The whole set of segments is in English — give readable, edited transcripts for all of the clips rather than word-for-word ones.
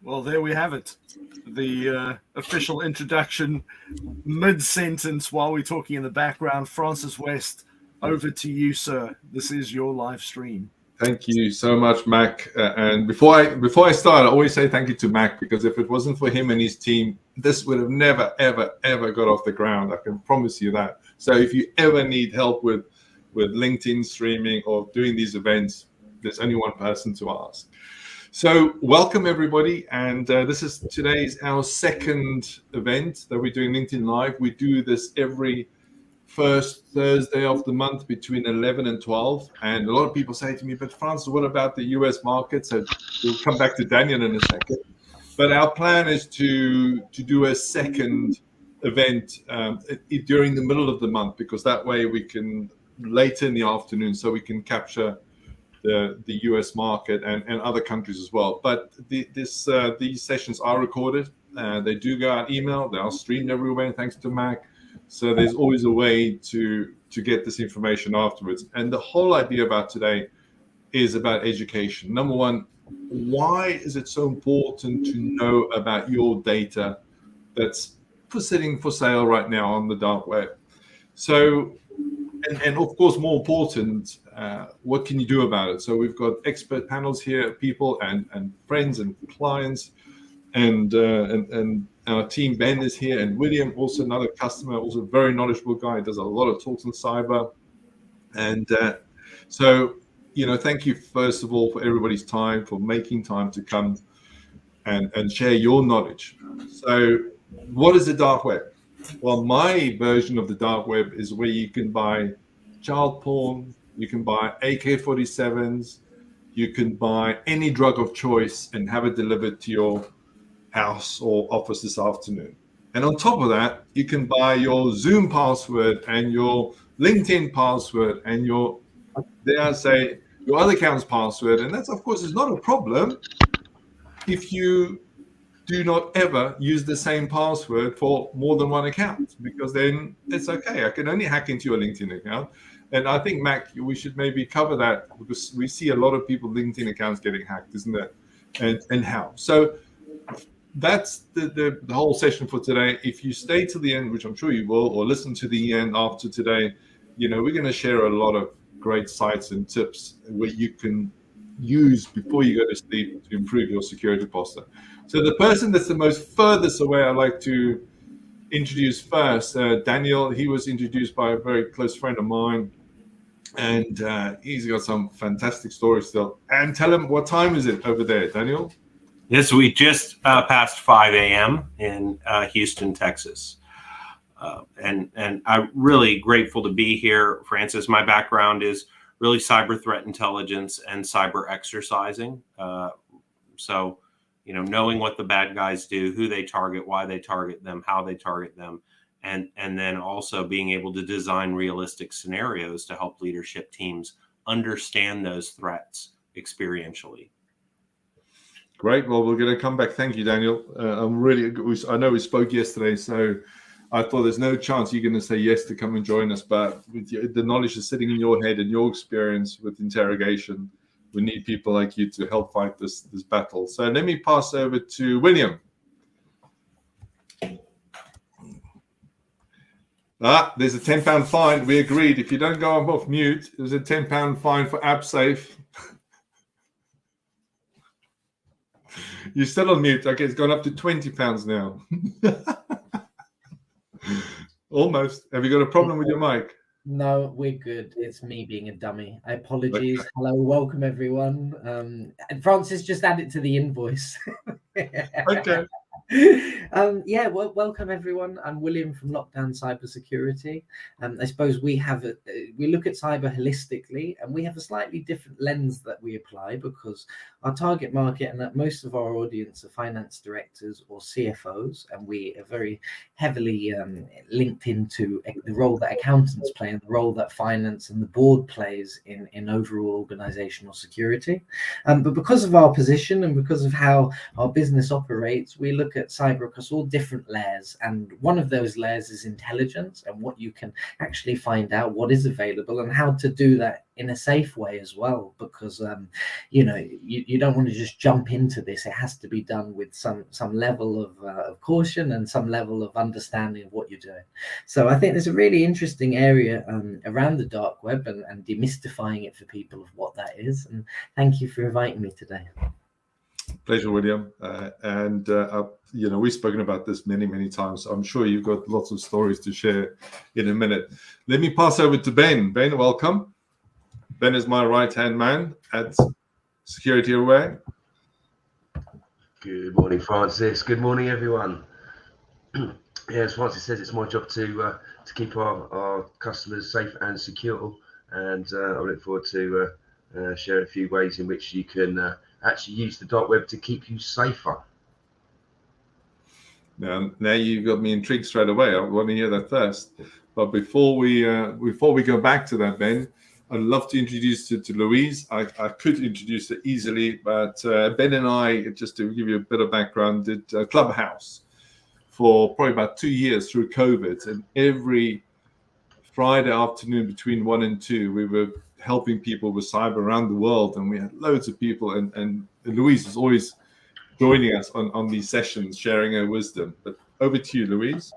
Well, there we have it. The official introduction, mid-sentence while we're talking in the background. Francis West, over to you, sir. This is your live stream. Thank you so much, Mac. And before I start, I always say thank you to Mac, because if it wasn't for him and his team, this would have never, ever, ever got off the ground. I can promise you that. So if you ever need help with LinkedIn streaming or doing these events, there's only one person to ask. So welcome, everybody. And today's our second event that we're doing LinkedIn Live. We do this every first Thursday of the month between 11 and 12. And a lot of people say to me, but Francis, what about the US market? So we'll come back to Daniel in a second. But our plan is to do a second event during the middle of the month, because that way we can, later in the afternoon, so we can capture the US market and other countries as well. But these sessions are recorded. They do go out email. They are streamed everywhere, thanks to Mac. So there's always a way to get this information afterwards. And the whole idea about today is about education. Number one, why is it so important to know about your data that's sitting for sale right now on the dark web? So, and of course, more important, what can you do about it? So we've got expert panels here, people and friends and clients, and our team, Ben, is here, and William, also another customer, also a very knowledgeable guy, does a lot of talks on cyber. And so, thank you, first of all, for everybody's time, for making time to come and share your knowledge. So what is the dark web? Well, my version of the dark web is where you can buy child porn, you can buy AK-47s, you can buy any drug of choice and have it delivered to your house or office this afternoon. And on top of that, you can buy your Zoom password and your LinkedIn password and your, dare I say, your other account's password. And that's, of course, is not a problem if you do not ever use the same password for more than one account, because then it's okay. I can only hack into your LinkedIn account. And I think, Mac, we should maybe cover that, because we see a lot of people LinkedIn accounts getting hacked, isn't it? And how? So that's the whole session for today. If you stay to the end, which I'm sure you will, or listen to the end after today, we're going to share a lot of great sites and tips where you can use before you go to sleep to improve your security posture. So the person that's the most furthest away, I'd like to introduce first, Daniel. He was introduced by a very close friend of mine, and he's got some fantastic stories still. And tell him, what time is it over there, Daniel? Yes, we just passed 5 a.m. in Houston, Texas. And I'm really grateful to be here, Francis. My background is really cyber threat intelligence and cyber exercising. So, knowing what the bad guys do, who they target, why they target them, how they target them, and then also being able to design realistic scenarios to help leadership teams understand those threats experientially. Great. Well, we're going to come back. Thank you, Daniel. I know we spoke yesterday, so I thought there's no chance you're going to say yes to come and join us. But with the knowledge that's sitting in your head and your experience with interrogation, we need people like you to help fight this battle. So let me pass over to William. There's a £10 fine. We agreed. If you don't go off mute, there's a £10 fine for AppSafe. You're still on mute. Okay, it's gone up to £20 now. Almost. Have you got a problem with your mic? No, we're good. It's me being a dummy. Apologies. Okay. Hello, welcome everyone. And Francis, just add it to the invoice. Okay. Well, welcome everyone. I'm William from Lockdown Cybersecurity. I suppose we look at cyber holistically, and we have a slightly different lens that we apply, because our target market and that most of our audience are finance directors or CFOs, and we are very heavily linked into the role that accountants play and the role that finance and the board plays in overall organizational security. But because of our position and because of how our business operates, we look look at cyber across all different layers, and one of those layers is intelligence and what you can actually find out, what is available, and how to do that in a safe way as well, because you don't want to just jump into this. It has to be done with some level of caution and some level of understanding of what you're doing. So I think there's a really interesting area around the dark web and demystifying it for people of what that is. And thank you for inviting me today. Pleasure, William. We've spoken about this many times. So I'm sure you've got lots of stories to share in a minute. Let me pass over to Ben. Ben, welcome. Ben is my right-hand man at Security Aware. Good morning, Francis. Good morning, everyone. As Francis says, it's my job to keep our customers safe and secure, and I look forward to sharing a few ways in which you can actually use the dark web to keep you safer. Now you've got me intrigued straight away. I want to hear that first. But before we go back to that, Ben, I'd love to introduce you to Louise. I could introduce her easily, but Ben and I, just to give you a bit of background, did Clubhouse for probably about 2 years through COVID. And every Friday afternoon between 1 and 2, we were helping people with cyber around the world. And we had loads of people. And Louise was always joining us on these sessions, sharing her wisdom. But over to you, Louise.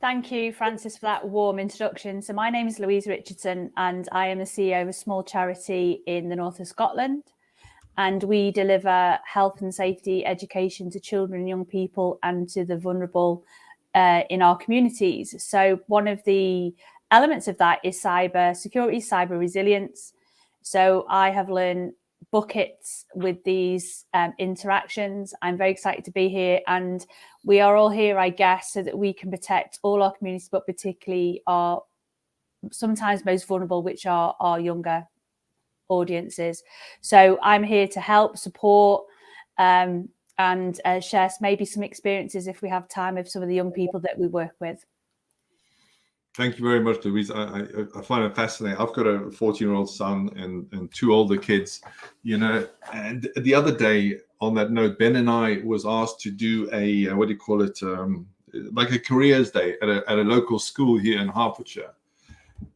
Thank you, Francis, for that warm introduction. So my name is Louise Richardson, and I am the CEO of a small charity in the north of Scotland. And we deliver health and safety education to children and young people and to the vulnerable in our communities. So one of the elements of that is cyber security, cyber resilience. So I have learned buckets with these interactions. I'm very excited to be here, and we are all here, I guess, so that we can protect all our communities, but particularly our sometimes most vulnerable, which are our younger audiences. So I'm here to help, support, and share maybe some experiences, if we have time, of some of the young people that we work with. Thank you very much, Louise. I find it fascinating. I've got a 14-year-old son and 2 older kids, and the other day, on that note, Ben and I was asked to do a, like a careers day at a local school here in Hertfordshire.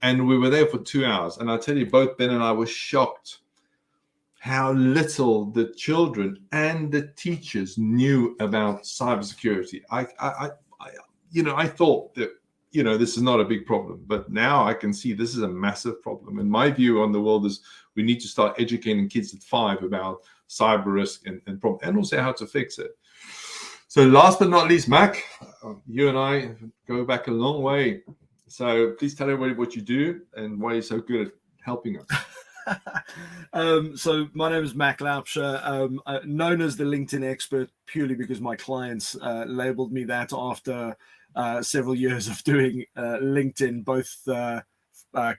And we were there for 2 hours. And I tell you, both Ben and I were shocked how little the children and the teachers knew about cybersecurity. I thought that, this is not a big problem, but now I can see this is a massive problem. And my view on the world is we need to start educating kids at 5 about cyber risk and problem, and also how to fix it. So last but not least, Mac, you and I go back a long way. So please tell everybody what you do and why you're so good at helping us. So my name is Mac Laupscher, known as the LinkedIn expert purely because my clients labeled me that after several years of doing LinkedIn, both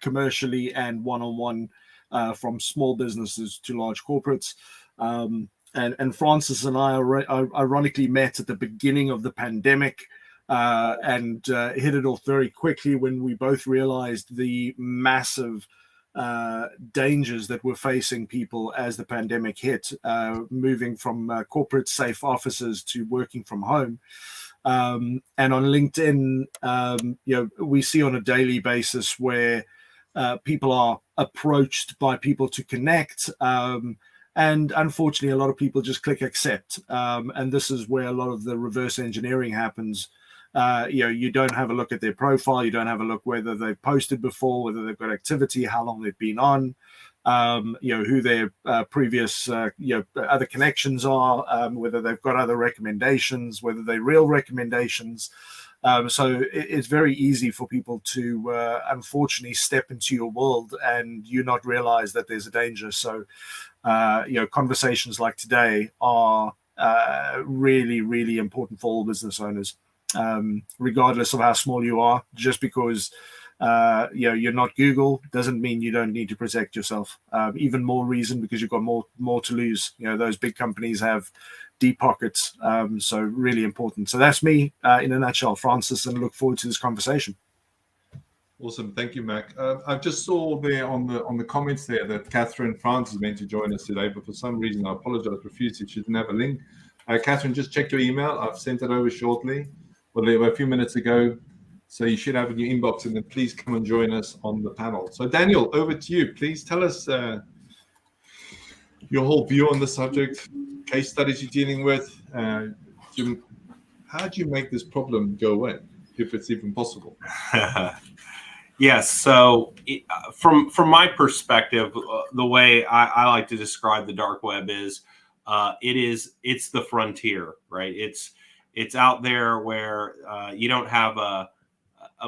commercially and one-on-one, from small businesses to large corporates. And Francis and I ironically met at the beginning of the pandemic and hit it off very quickly when we both realized the massive dangers that were facing people as the pandemic hit, moving from corporate safe offices to working from home. And on LinkedIn, we see on a daily basis where people are approached by people to connect. And unfortunately, a lot of people just click accept. And this is where a lot of the reverse engineering happens. You don't have a look at their profile. You don't have a look whether they've posted before, whether they've got activity, how long they've been on, who their previous, other connections are, whether they've got other recommendations, whether they're real recommendations. So it's very easy for people to, unfortunately, step into your world and you not realize that there's a danger. So, conversations like today are really, really important for all business owners. Regardless of how small you are, just because you're not Google doesn't mean you don't need to protect yourself. Even more reason because you've got more to lose. Those big companies have deep pockets, so really important. So that's me in a nutshell, Francis, and look forward to this conversation. Awesome, thank you, Mac. I just saw there on the comments there that Catherine France is meant to join us today, but for some reason I apologize profusely. She didn't have a link. Catherine, just check your email. I've sent it over shortly, well, a few minutes ago. So you should have in your inbox, and then please come and join us on the panel. So Daniel, over to you. Please tell us your whole view on the subject, case studies you're dealing with. How do you make this problem go away, if it's even possible? Yes. So from my perspective, the way I like to describe the dark web is, it's the frontier, right? It's out there where you don't have a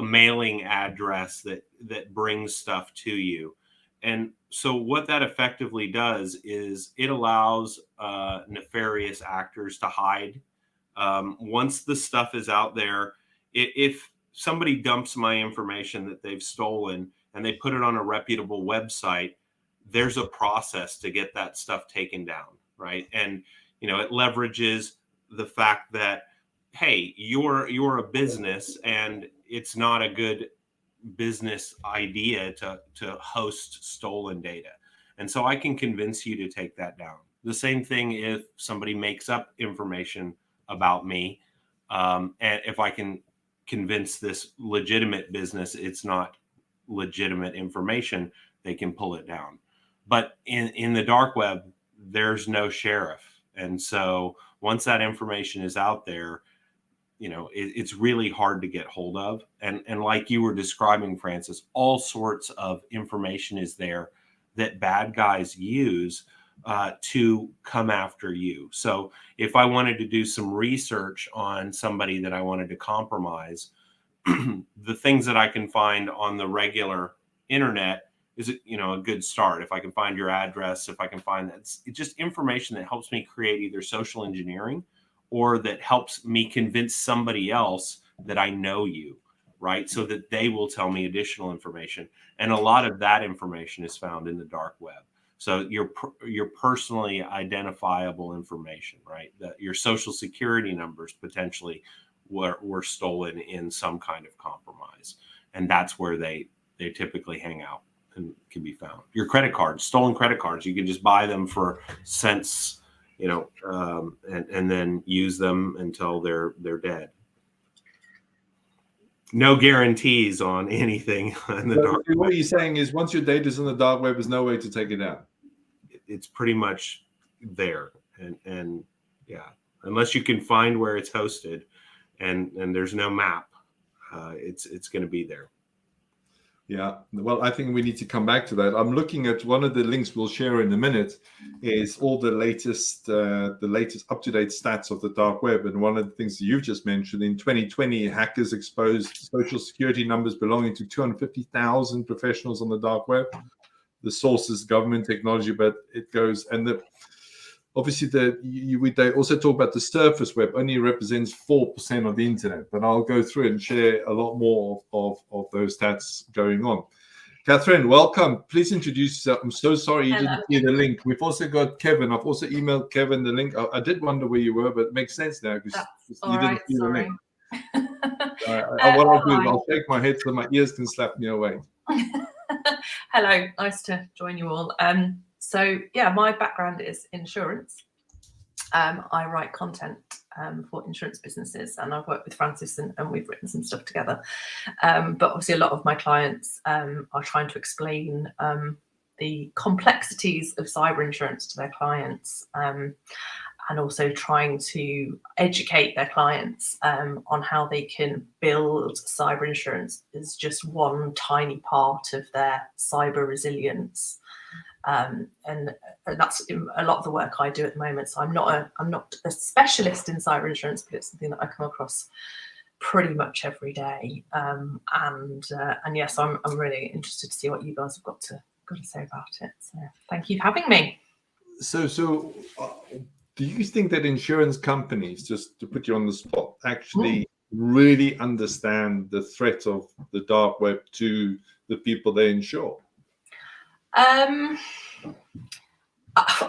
mailing address that brings stuff to you. And so what that effectively does is it allows nefarious actors to hide. Once the stuff is out there, if somebody dumps my information that they've stolen and they put it on a reputable website, there's a process to get that stuff taken down, right? And it leverages the fact that, hey, you're a business and it's not a good business idea to host stolen data. And so I can convince you to take that down. The same thing if somebody makes up information about me, and if I can convince this legitimate business it's not legitimate information, they can pull it down. But in the dark web, there's no sheriff. And so once that information is out there, it's really hard to get hold of. And like you were describing, Francis, all sorts of information is there that bad guys use to come after you. So if I wanted to do some research on somebody that I wanted to compromise, the things that I can find on the regular internet is, a good start. If I can find your address, if I can find that, it's just information that helps me create either social engineering or that helps me convince somebody else that I know you, right? So that they will tell me additional information. And a lot of that information is found in the dark web. So your personally identifiable information, right? Your social security numbers potentially were stolen in some kind of compromise. And that's where they typically hang out and can be found. Your credit cards, stolen credit cards, you can just buy them for cents, and then use them until they're dead. No guarantees on anything in the dark web. What you're saying is once your data is in the dark web, there's no way to take it down. It's pretty much there. And yeah, unless you can find where it's hosted and there's no map, it's going to be there. Yeah, well, I think we need to come back to that. I'm looking at one of the links we'll share in a minute is all the latest up-to-date stats of the dark web. And one of the things that you've just mentioned, in 2020, hackers exposed social security numbers belonging to 250,000 professionals on the dark web. The source is government technology, but it goes, and obviously they also talk about the surface web only represents 4% of the internet, but I'll go through and share a lot more of those stats going on. Catherine, welcome. Please introduce yourself. I'm so sorry you didn't see the link. We've also got Kevin. I've also emailed Kevin the link. I did wonder where you were, but it makes sense now because you didn't see the link. What I'll do is I'll shake my head so my ears can slap me away. Hello, nice to join you all. So yeah, my background is insurance. I write content for insurance businesses, and I've worked with Francis and we've written some stuff together. But obviously a lot of my clients are trying to explain the complexities of cyber insurance to their clients, and also trying to educate their clients on how they can build cyber insurance as just one tiny part of their cyber resilience. And that's a lot of the work I do at the moment. So I'm not a specialist in cyber insurance, but it's something that I come across pretty much every day. And yes, I'm really interested to see what you guys have got to say about it. So thank you for having me. So do you think that insurance companies, just to put you on the spot, actually really understand the threat of the dark web to the people they insure? I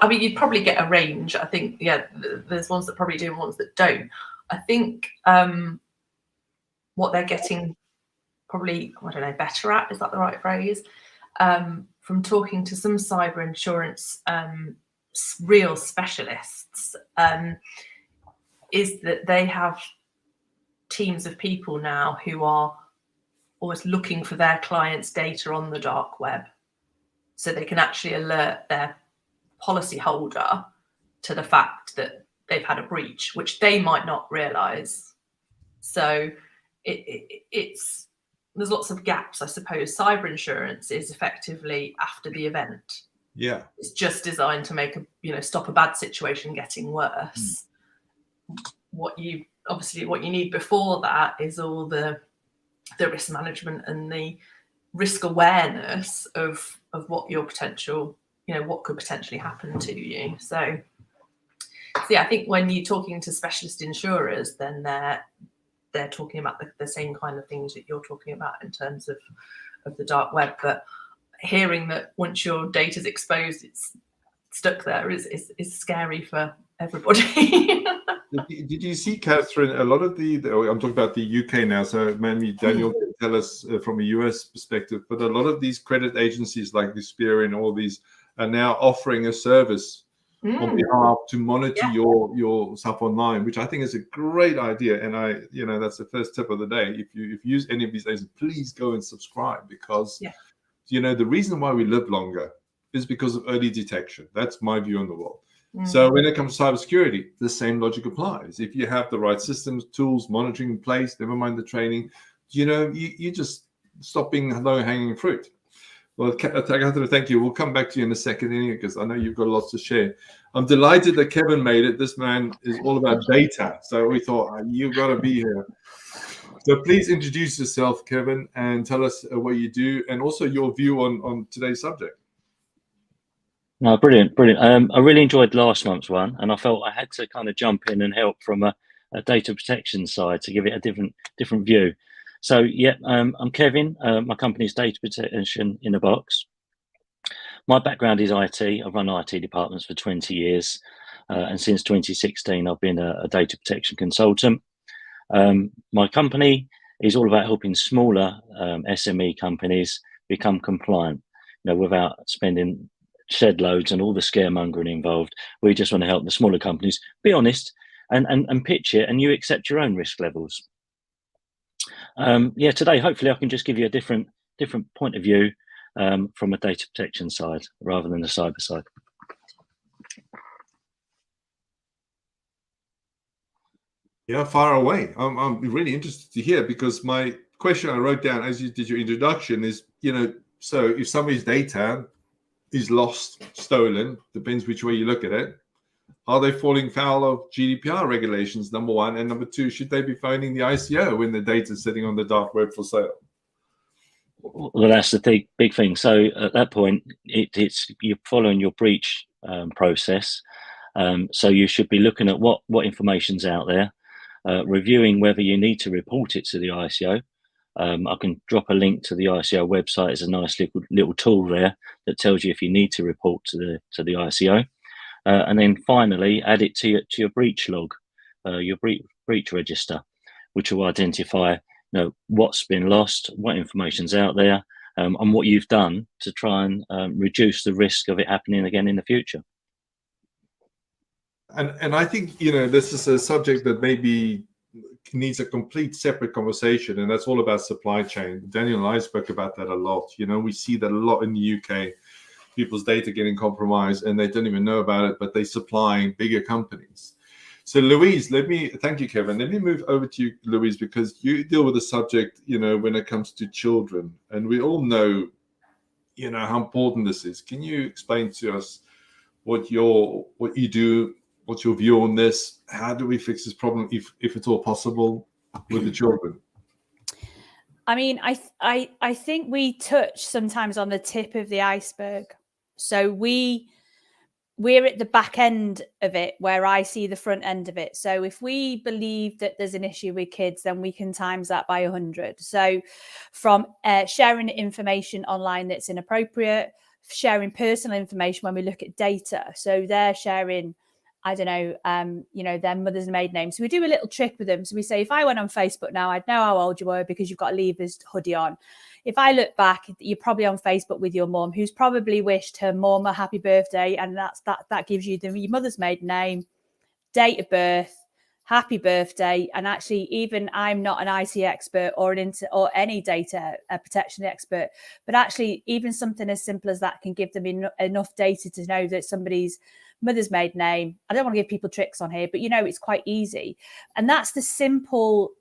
mean, you'd probably get a range. I think, yeah, there's ones that probably do and ones that don't. I think what they're getting probably, I don't know, better at, is that the right phrase? From talking to some cyber insurance real specialists, is that they have teams of people now who are always looking for their clients' data on the dark web, so they can actually alert their policy holder to the fact that they've had a breach, which they might not realize. So it's there's lots of gaps, I suppose. Cyber insurance is effectively after the event. Yeah, it's just designed to make stop a bad situation getting worse. What you need before that is all the risk management and the risk awareness of what your potential, what could potentially happen to you. So yeah, I think when you're talking to specialist insurers, then they're talking about the same kind of things that you're talking about in terms of the dark web. But hearing that once your data is exposed, it's stuck there is scary for everybody. Did you see, Catherine, a lot of I'm talking about the UK now, so maybe Daniel can tell us from a US perspective, but a lot of these credit agencies like Experian and all these are now offering a service on behalf to monitor your stuff online, which I think is a great idea. And that's the first tip of the day. If you use any of these things, please go and subscribe, because the reason why we live longer is because of early detection. That's my view on the world. So when it comes to cybersecurity, the same logic applies. If you have the right systems, tools, monitoring in place, never mind the training, you just stop being low-hanging fruit. Well, Catherine, thank you. We'll come back to you in a second because I know you've got lots to share. I'm delighted that Kevin made it. This man is all about data. So we thought, you've got to be here. So please introduce yourself, Kevin, and tell us what you do and also your view on today's subject. No, brilliant. I really enjoyed last month's one, and I felt I had to kind of jump in and help from a data protection side to give it a different view. So yeah, I'm Kevin. My company is Data Protection in a Box. My background is IT. I've run IT departments for 20 years, and since 2016, I've been a data protection consultant. My company is all about helping smaller SME companies become compliant, without spending shed loads and all the scaremongering involved. We just want to help the smaller companies be honest and pitch it, and you accept your own risk levels. Today hopefully I can just give you a different point of view from a data protection side rather than the cyber side. Yeah, far away. I'm really interested to hear, because my question I wrote down as you did your introduction is, so if somebody's data is lost, stolen, depends which way you look at it, are they falling foul of GDPR regulations, number one? And number two, should they be phoning the ICO when the data is sitting on the dark web for sale? Well, that's the big thing. So at that point, it's you're following your breach process. So you should be looking at what information's out there, reviewing whether you need to report it to the ICO. I can drop a link to the ICO website. It's a nice little tool there that tells you if you need to report to the ICO, and then finally add it to your breach log, your breach register, which will identify what's been lost, what information's out there, and what you've done to try and reduce the risk of it happening again in the future. And I think this is a subject that maybe needs a complete separate conversation, and that's all about supply chain. Daniel and I spoke about that a lot. We see that a lot in the UK, people's data getting compromised and they don't even know about it, but they're supplying bigger companies. So Louise, thank you, Kevin. Let me move over to you, Louise, because you deal with the subject, when it comes to children, and we all know, how important this is. Can you explain to us what you do? What's your view on this? How do we fix this problem, if it's all possible, with the children? I mean, I think we touch sometimes on the tip of the iceberg. So we're at the back end of it, where I see the front end of it. So if we believe that there's an issue with kids, then we can times that by 100. So from sharing information online that's inappropriate, sharing personal information when we look at data. So they're sharing, I don't know, their mother's maiden name. So we do a little trick with them. So we say, if I went on Facebook now, I'd know how old you were because you've got a Leavers hoodie on. If I look back, you're probably on Facebook with your mum, who's probably wished her mum a happy birthday. And that gives you your mother's maiden name, date of birth, happy birthday. And actually, even I'm not an IT expert or any data protection expert, but actually even something as simple as that can give them enough data to know that somebody's mother's maiden name. I don't want to give people tricks on here, but it's quite easy. And that's the simple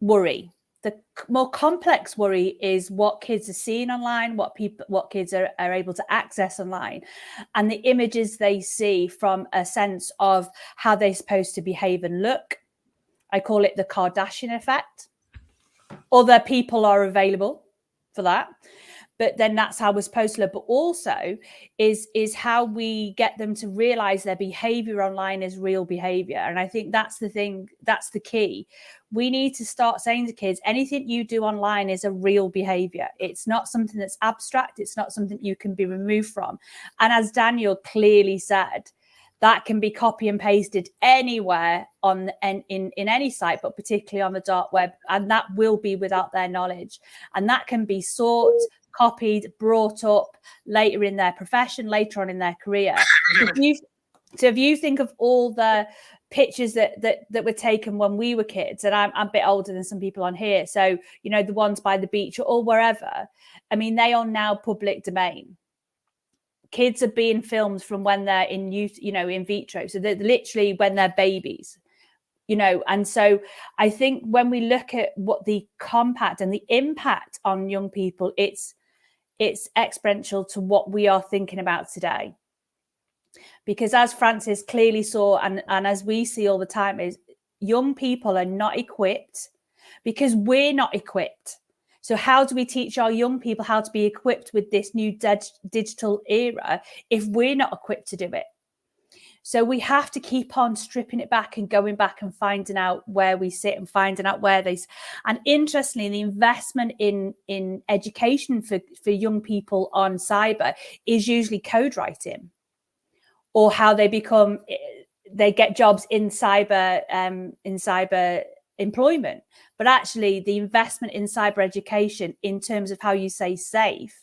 worry. The more complex worry is what kids are seeing online, what kids are able to access online, and the images they see from a sense of how they're supposed to behave and look. I call it the Kardashian effect. Other people are available for that, but then that's how we're supposed to look. But also is how we get them to realize their behavior online is real behavior. And I think that's the thing, that's the key. We need to start saying to kids, anything you do online is a real behavior. It's not something that's abstract. It's not something you can be removed from. And as Daniel clearly said, that can be copy and pasted anywhere in any site, but particularly on the dark web. And that will be without their knowledge. And that can be sought, copied, brought up later in their profession, later on in their career. So if you think of all the pictures that were taken when we were kids, and I'm a bit older than some people on here, so the ones by the beach or wherever, I mean, they are now public domain. Kids are being filmed from when they're in youth, in vitro, so they're literally when they're babies, and so I think when we look at what the compact and the impact on young people, it's exponential to what we are thinking about today. Because as Francis clearly saw, and as we see all the time, is young people are not equipped because we're not equipped. So how do we teach our young people how to be equipped with this new digital era if we're not equipped to do it? So we have to keep on stripping it back and going back and finding out where we sit and finding out where they. And interestingly, the investment in education for young people on cyber is usually code writing, or how they get jobs in cyber employment. But actually, the investment in cyber education in terms of how you say safe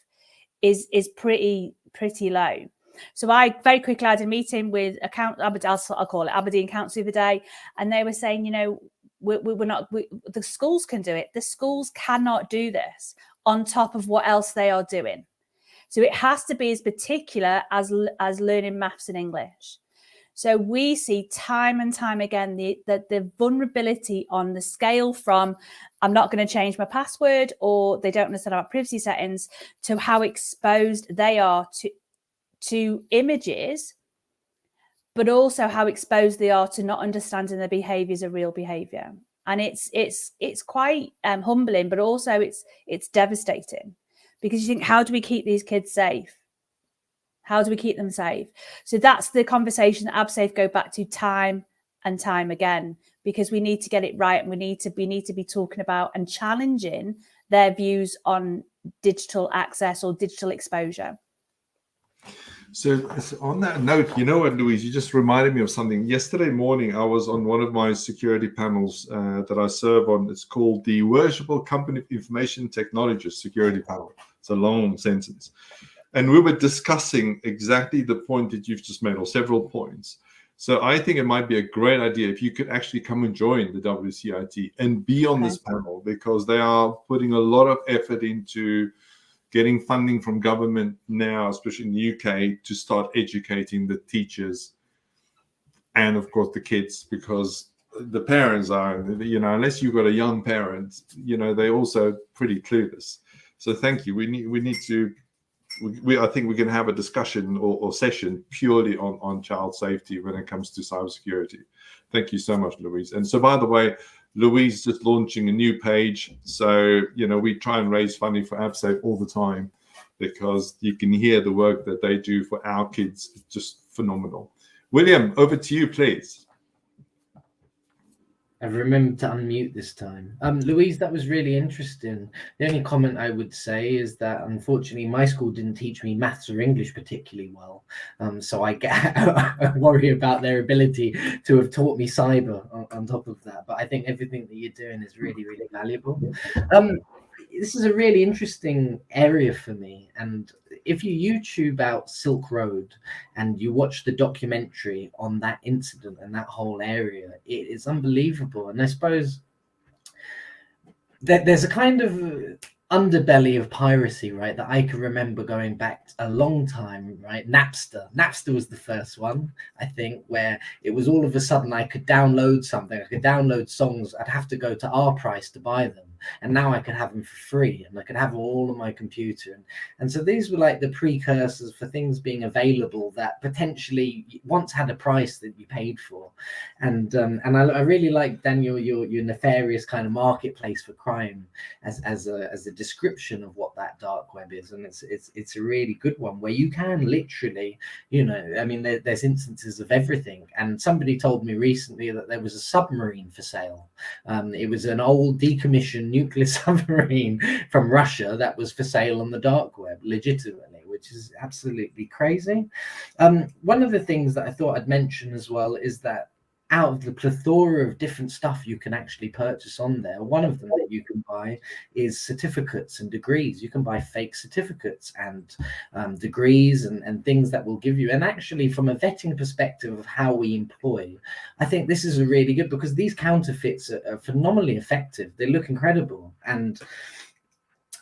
is pretty low. So I very quickly had a meeting with I'll call it Aberdeen Council the other day, and they were saying, the schools can do it. The schools cannot do this on top of what else they are doing. So it has to be as particular as learning maths and English. So we see time and time again the vulnerability on the scale from I'm not going to change my password, or they don't understand about privacy settings, to how exposed they are to images, but also how exposed they are to not understanding their behaviors of real behavior. And it's quite humbling, but also it's devastating, because you think, how do we keep these kids safe? How do we keep them safe? So that's the conversation that AbSafe go back to time and time again, because we need to get it right, and we need to be talking about and challenging their views on digital access or digital exposure. So on that note, you know what, Louise, you just reminded me of something. Yesterday morning, I was on one of my security panels that I serve on. It's called the Worshipful Company of Information Technologists Security Panel. It's a long sentence. And we were discussing exactly the point that you've just made, or several points. So I think it might be a great idea if you could actually come and join the WCIT and be on this panel, because they are putting a lot of effort into getting funding from government now, especially in the UK, to start educating the teachers and, of course, the kids, because the parents are, unless you've got a young parent, they're also pretty clueless. So thank you. We need to. I think we can have a discussion or session purely on child safety when it comes to cybersecurity. Thank you so much, Louise. And so, by the way, Louise is just launching a new page. So, we try and raise funding for AbSafe all the time, because you can hear the work that they do for our kids. It's just phenomenal. William, over to you, please. I've remembered to unmute this time. Louise, that was really interesting. The only comment I would say is that, unfortunately, my school didn't teach me maths or English particularly well. So I worry about their ability to have taught me cyber on top of that. But I think everything that you're doing is really, really valuable. this is a really interesting area for me. And if you YouTube out Silk Road and you watch the documentary on that incident and that whole area, it is unbelievable. And I suppose that there's a kind of underbelly of piracy, right, that I can remember going back a long time, right? Napster was the first one, I think, where it was all of a sudden I could download something, I could download songs, I'd have to go to our price to buy them, and now I could have them for free, and I could have them all on my computer. And so these were like the precursors for things being available that potentially once had a price that you paid for. And I really like, Daniel, your nefarious kind of marketplace for crime as a description of what that dark web is. And it's a really good one where you can literally, I mean, there's instances of everything. And somebody told me recently that there was a submarine for sale. It was an old decommissioned nuclear submarine from Russia that was for sale on the dark web legitimately, which is absolutely crazy. One of the things that I thought I'd mention as well is that out of the plethora of different stuff you can actually purchase on there, one of them that you can buy is certificates and degrees. You can buy fake certificates and degrees and things that will give you. And actually, from a vetting perspective of how we employ, I think this is a really good, because these counterfeits are phenomenally effective. They look incredible. And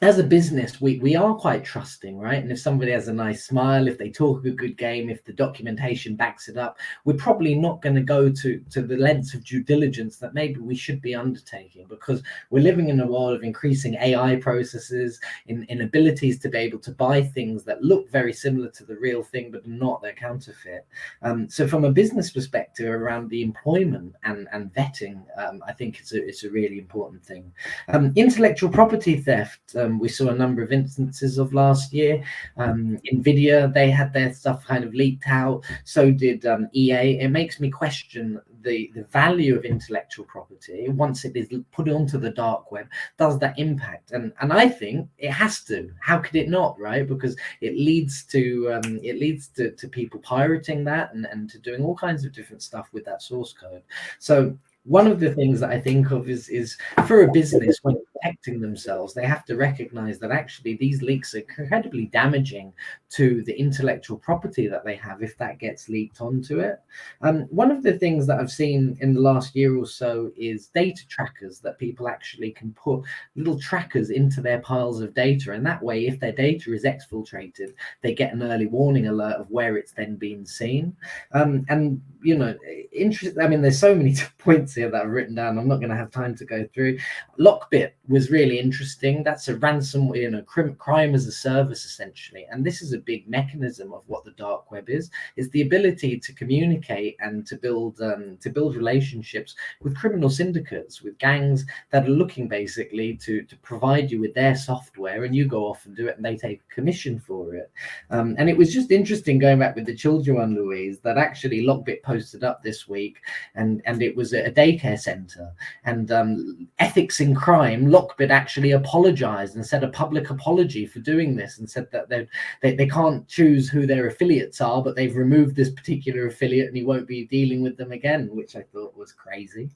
as a business, we are quite trusting, right? And if somebody has a nice smile, if they talk a good game, if the documentation backs it up, we're probably not going to go to the lengths of due diligence that maybe we should be undertaking, because we're living in a world of increasing AI processes, in abilities to be able to buy things that look very similar to the real thing, but not their counterfeit. So from a business perspective around the employment and vetting, I think it's a really important thing. Intellectual property theft, we saw a number of instances of last year. Nvidia, they had their stuff kind of leaked out. So did EA. It makes me question the value of intellectual property once it is put onto the dark web. Does that impact? And I think it has to. How could it not, right? Because it leads to people pirating that and to doing all kinds of different stuff with that source code. So one of the things that I think of is for a business, when protecting themselves, they have to recognize that actually these leaks are incredibly damaging to the intellectual property that they have if that gets leaked onto it. One of the things that I've seen in the last year or so is data trackers, that people actually can put little trackers into their piles of data. And that way, if their data is exfiltrated, they get an early warning alert of where it's then being seen. And, I mean, there's so many points here that I've written down. I'm not going to have time to go through. Lockbit was really interesting. That's a ransomware, crime as a service, essentially. And this is a big mechanism of what the dark web is the ability to communicate and to build relationships with criminal syndicates, with gangs that are looking basically to provide you with their software, and you go off and do it and they take a commission for it. And it was just interesting going back with the children one, Louise, that actually Lockbit posted up this week, and it was a daycare center, and ethics in crime, Lockbit actually apologized and said a public apology for doing this, and said that they can't choose who their affiliates are, but they've removed this particular affiliate and he won't be dealing with them again, which I thought was crazy.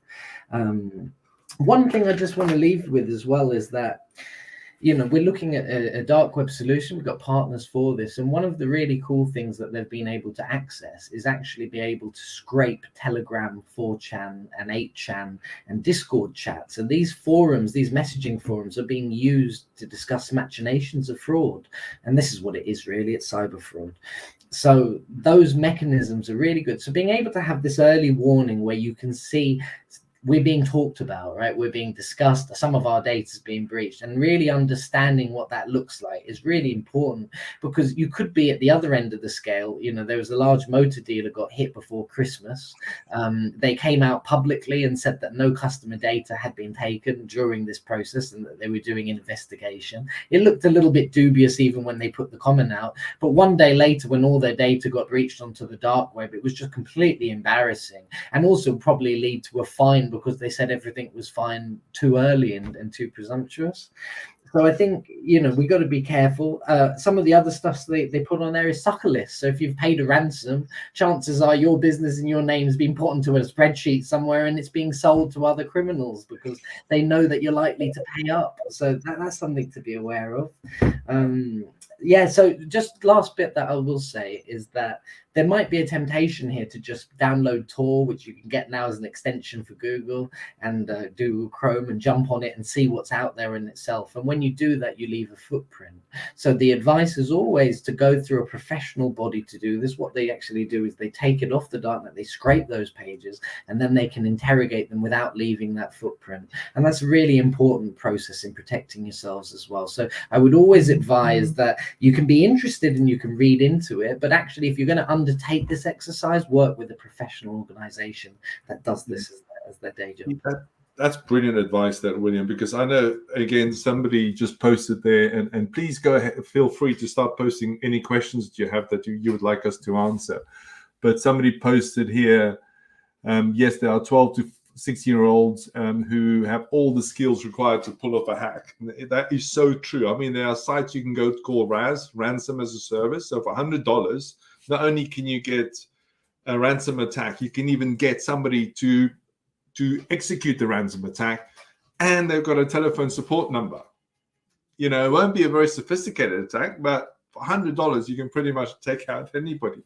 One thing I just want to leave with as well is that we're looking at a dark web solution. We've got partners for this. And one of the really cool things that they've been able to access is actually be able to scrape Telegram, 4chan and 8chan and Discord chats. And these forums, these messaging forums, are being used to discuss machinations of fraud. And this is what it is really, it's cyber fraud. So those mechanisms are really good. So being able to have this early warning where you can see we're being talked about, right? We're being discussed. Some of our data is being breached, and really understanding what that looks like is really important, because you could be at the other end of the scale. There was a large motor dealer got hit before Christmas. They came out publicly and said that no customer data had been taken during this process and that they were doing an investigation. It looked a little bit dubious even when they put the comment out. But one day later, when all their data got breached onto the dark web, it was just completely embarrassing, and also probably lead to a fine, because they said everything was fine too early and too presumptuous. So I think, we got to be careful. Some of the other stuff they put on there is sucker lists. So if you've paid a ransom, chances are your business and your name's been put into a spreadsheet somewhere and it's being sold to other criminals because they know that you're likely to pay up. So that's something to be aware of. So just last bit that I will say is that there might be a temptation here to just download Tor, which you can get now as an extension for Google, and do Chrome and jump on it and see what's out there in itself. And when you do that, you leave a footprint. So the advice is always to go through a professional body to do this. What they actually do is they take it off the darknet, they scrape those pages, and then they can interrogate them without leaving that footprint. And that's a really important process in protecting yourselves as well. So I would always advise that you can be interested and you can read into it, but actually if you're going to undertake this exercise, work with a professional organization that does this as their day job. That's brilliant advice, that, William, because I know, again, somebody just posted there, and please go ahead, feel free to start posting any questions that you have that you would like us to answer. But somebody posted here, yes, there are 12 to 16-year-olds who have all the skills required to pull off a hack. That is so true. I mean, there are sites you can go to called ransom as a service. So for $100, not only can you get a ransom attack, you can even get somebody to execute the ransom attack, and they've got a telephone support number. It won't be a very sophisticated attack, but for $100, you can pretty much take out anybody.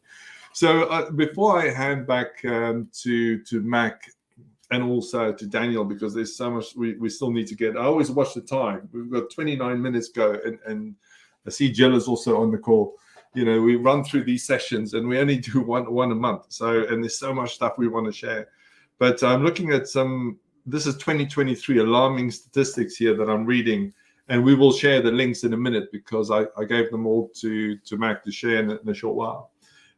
So before I hand back to Mac and also to Daniel, because there's so much we still need to get. I always watch the time. We've got 29 minutes go, and I see Jill is also on the call. We run through these sessions, and we only do one a month. So, and there's so much stuff we want to share. But I'm looking at this is 2023 alarming statistics here that I'm reading, and we will share the links in a minute because I gave them all to Mac to share in a short while.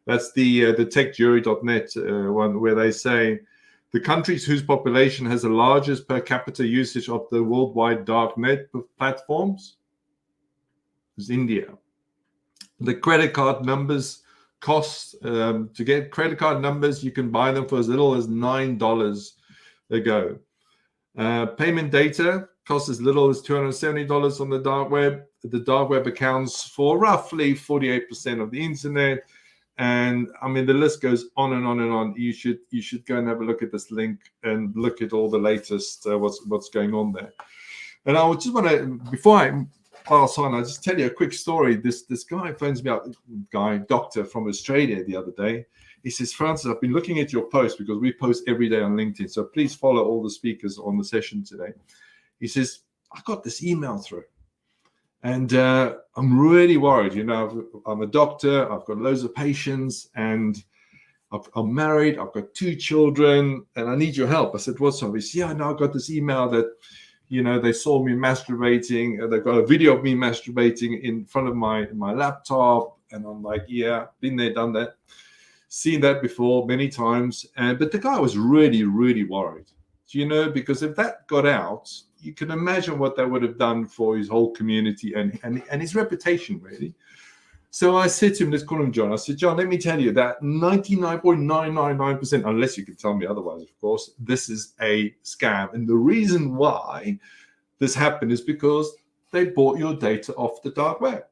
That's the techjury.net one, where they say the countries whose population has the largest per capita usage of the worldwide darknet platforms is India. The credit card numbers costs to get credit card numbers, you can buy them for as little as $9 a go. Payment data costs as little as $270 on the dark web. The dark web accounts for roughly 48% of the internet, and I mean the list goes on and on and on. You should go and have a look at this link and look at all the latest what's going on there. And I just want to, before I pass on, I'll just tell you a quick story. This guy phones me up, doctor from Australia the other day. He says, Francis, I've been looking at your post because we post every day on LinkedIn. So please follow all the speakers on the session today. He says, I got this email through and I'm really worried. I'm a doctor. I've got loads of patients and I'm married. I've got 2 children and I need your help. I said, what's up? He said, yeah, no, I got this email that they saw me masturbating, and they've got a video of me masturbating in front of my laptop. And I'm like, yeah, been there, done that, seen that before many times. But the guy was really, really worried, because if that got out, you can imagine what that would have done for his whole community and his reputation, really. So I said to him, let's call him John. I said, John, let me tell you that 99.999%, unless you can tell me otherwise, of course, this is a scam. And the reason why this happened is because they bought your data off the dark web.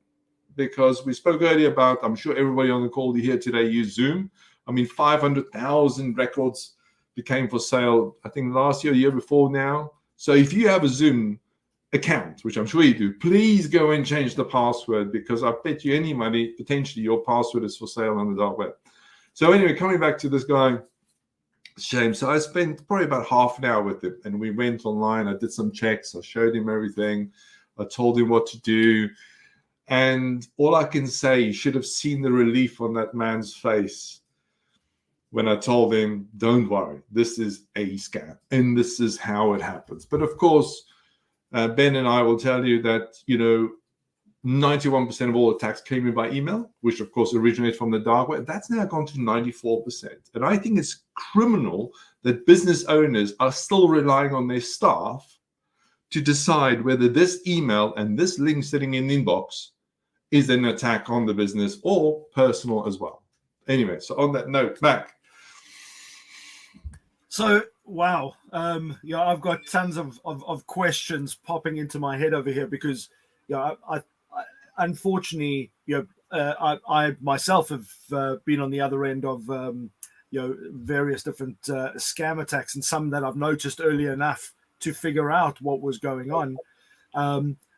Because we spoke earlier about, I'm sure everybody on the call here today used Zoom. I mean, 500,000 records became for sale, I think last year, the year before now. So if you have a Zoom account, which I'm sure you do, please go and change the password, because I bet you any money, potentially your password is for sale on the dark web. So anyway, coming back to this guy, shame. So I spent probably about half an hour with him, and we went online. I did some checks. I showed him everything. I told him what to do. And all I can say, you should have seen the relief on that man's face when I told him, don't worry, this is a scam, and this is how it happens. But of course, Ben and I will tell you that, 91% of all attacks came in by email, which of course originates from the dark web. That's now gone to 94%. And I think it's criminal that business owners are still relying on their staff to decide whether this email and this link sitting in the inbox is an attack on the business or personal as well. Anyway, so on that note, Mac. So, wow. I've got tons of questions popping into my head over here because I unfortunately, I myself have been on the other end of various different scam attacks, and some that I've noticed early enough to figure out what was going on.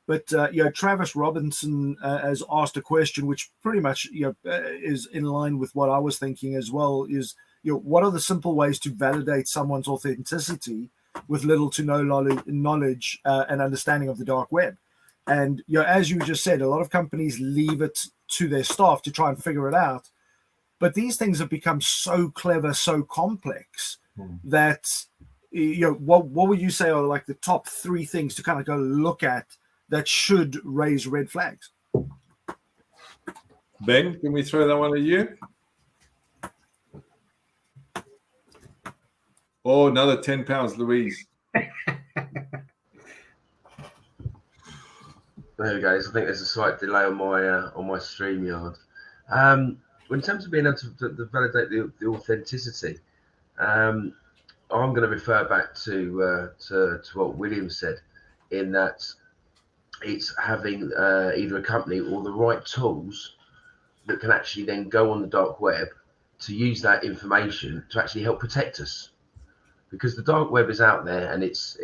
But Travis Robinson has asked a question which pretty much is in line with what I was thinking as well. Is what are the simple ways to validate someone's authenticity with little to no knowledge and understanding of the dark web? And as you just said, a lot of companies leave it to their staff to try and figure it out. But these things have become so clever, so complex that what would you say are like the top 3 things to kind of go look at that should raise red flags? Ben, can we throw that one at you? Oh, another £10, Louise. There we go. So I think there's a slight delay on my StreamYard. In terms of being able to validate the authenticity, I'm going to refer back to what William said, in that it's having either a company or the right tools that can actually then go on the dark web to use that information to actually help protect us, because the dark web is out there and it's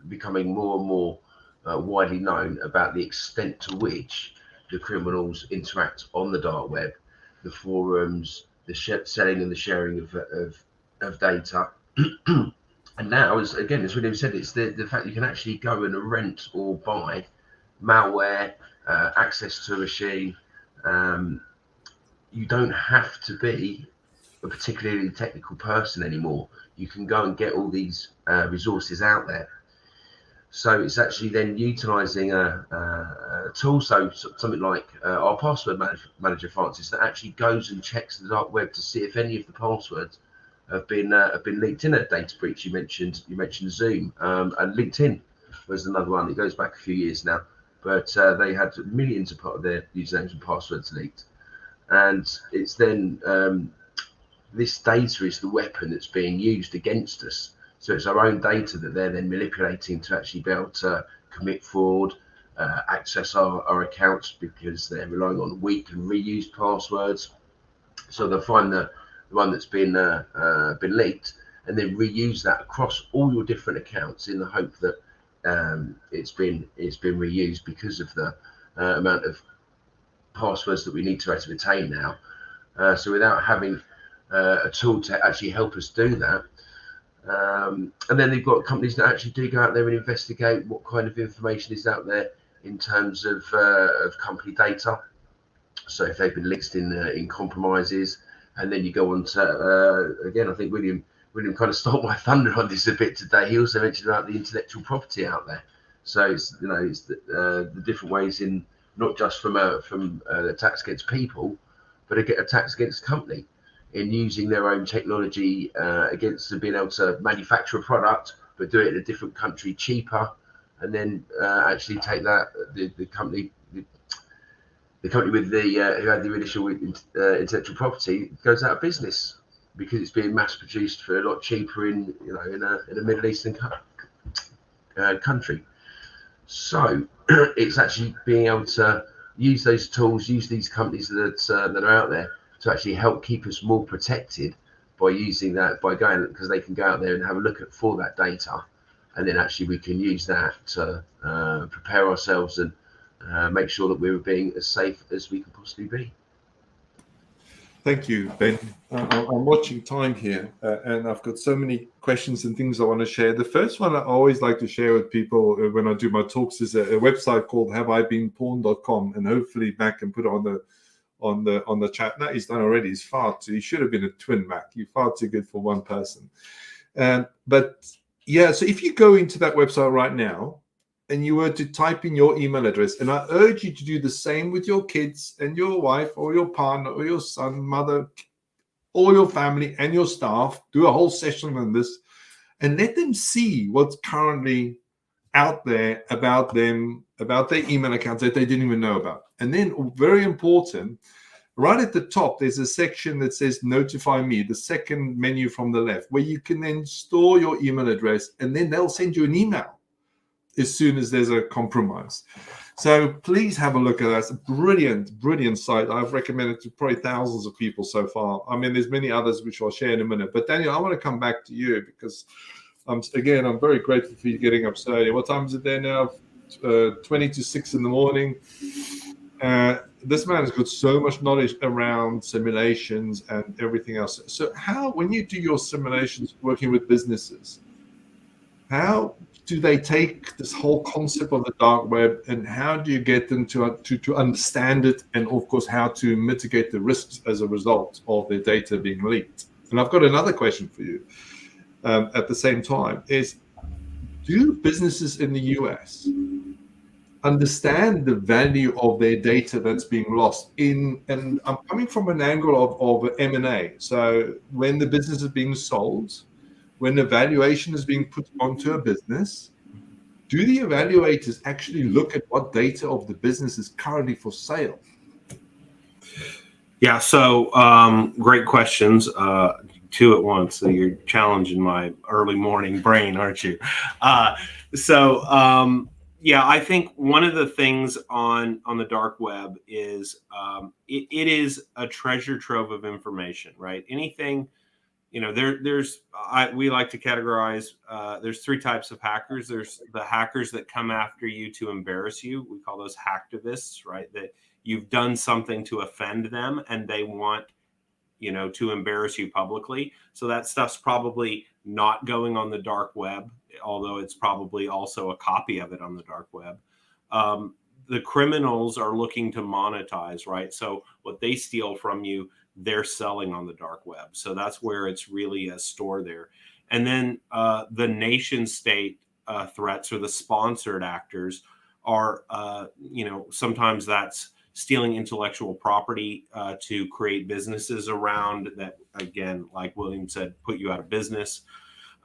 becoming more and more widely known about the extent to which the criminals interact on the dark web, the forums, the selling and the sharing of data. And now, as William said, it's the fact you can actually go and rent or buy malware, access to a machine. You don't have to be a particularly technical person anymore. You can go and get all these resources out there. So it's actually then utilizing a tool, so something like our password manager, Francis, that actually goes and checks the dark web to see if any of the passwords have been leaked in a data breach. You mentioned Zoom, and LinkedIn was another one that goes back a few years now, but they had millions of their usernames and passwords leaked, and it's then this data is the weapon that's being used against us. So it's our own data that they're then manipulating to actually be able to commit fraud, access our accounts, because they're relying on weak and reused passwords. So they'll find the one that's been leaked and then reuse that across all your different accounts in the hope that it's been reused, because of the amount of passwords that we need to actually retain now. So without having a tool to actually help us do that. And then they've got companies that actually do go out there and investigate what kind of information is out there in terms of company data. So if they've been linked in compromises, and then you go on to again, I think William kind of stole my thunder on this a bit today. He also mentioned about the intellectual property out there. So it's the different ways, in not just from attacks against people, but attacks against company, in using their own technology against being able to manufacture a product, but do it in a different country cheaper, and then actually take that the company with who had the initial intellectual property goes out of business, because it's being mass produced for a lot cheaper in a Middle Eastern country. So it's actually being able to use those tools, use these companies that are out there, to actually help keep us more protected by using that, by going, because they can go out there and have a look for that data, and then actually we can use that to prepare ourselves and make sure that we're being as safe as we can possibly be. Thank you, Ben. I'm watching time here, and I've got so many questions and things I want to share. The first one I always like to share with people when I do my talks is a website called haveibeenpawned.com, and hopefully Mac can put it on the chat. No, he's done already. He's far too. He should have been a twin, Mac. You're far too good for one person. But yeah, so if you go into that website right now, and you were to type in your email address, and I urge you to do the same with your kids and your wife or your partner or your son, mother, or your family and your staff, do a whole session on this, and let them see what's currently out there about them, about their email accounts that they didn't even know about. And then, very important, right at the top, there's a section that says notify me, the second menu from the left, where you can then store your email address, and then they'll send you an email. as soon as there's a compromise. So please have a look at that. It's a brilliant site. I've recommended to probably thousands of people so far. I mean, there's many others which I'll share in a minute. But Daniel, I want to come back to you because, I'm very grateful for you getting up so early. What time is it there now? 20 to 6 in the morning. This man has got so much knowledge around simulations and everything else. So when you do your simulations working with businesses, how do they take this whole concept of the dark web, and how do you get them to understand it, and of course how to mitigate the risks as a result of their data being leaked? And I've got another question for you at the same time is, do businesses in the US understand the value of their data that's being lost and I'm coming from an angle of M&A. So when the business is being sold, when the valuation is being put onto a business, do the evaluators actually look at what data of the business is currently for sale? Yeah, so great questions. Two at once. So you're challenging my early morning brain, aren't you? Yeah, I think one of the things on the dark web is it is a treasure trove of information, right? Anything, we like to categorize, there's three types of hackers. There's the hackers that come after you to embarrass you. We call those hacktivists, right? That you've done something to offend them and they want, to embarrass you publicly. So that stuff's probably not going on the dark web, although it's probably also a copy of it on the dark web. The criminals are looking to monetize, right? So what they steal from you, they're selling on the dark web. So that's where it's really a store there. And then the nation state threats, or the sponsored actors, are, sometimes that's stealing intellectual property to create businesses around that, again, like William said, put you out of business.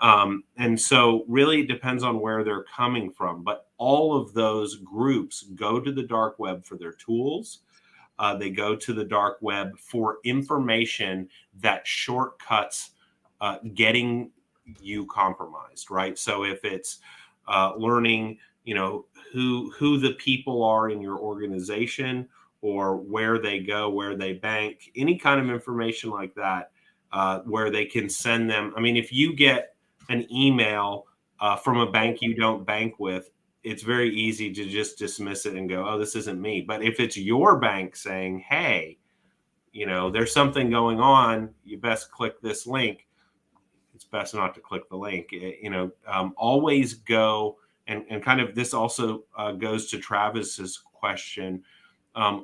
And so really it depends on where they're coming from. But all of those groups go to the dark web for their tools. They go to the dark web for information that shortcuts getting you compromised, right? So if it's learning, who the people are in your organization, or where they go, where they bank, any kind of information like that, where they can send them. I mean, if you get an email from a bank you don't bank with, it's very easy to just dismiss it and go, oh, this isn't me. But if it's your bank saying, hey, there's something going on, you best click this link, it's best not to click the link. Always go, and kind of this also goes to Travis's question,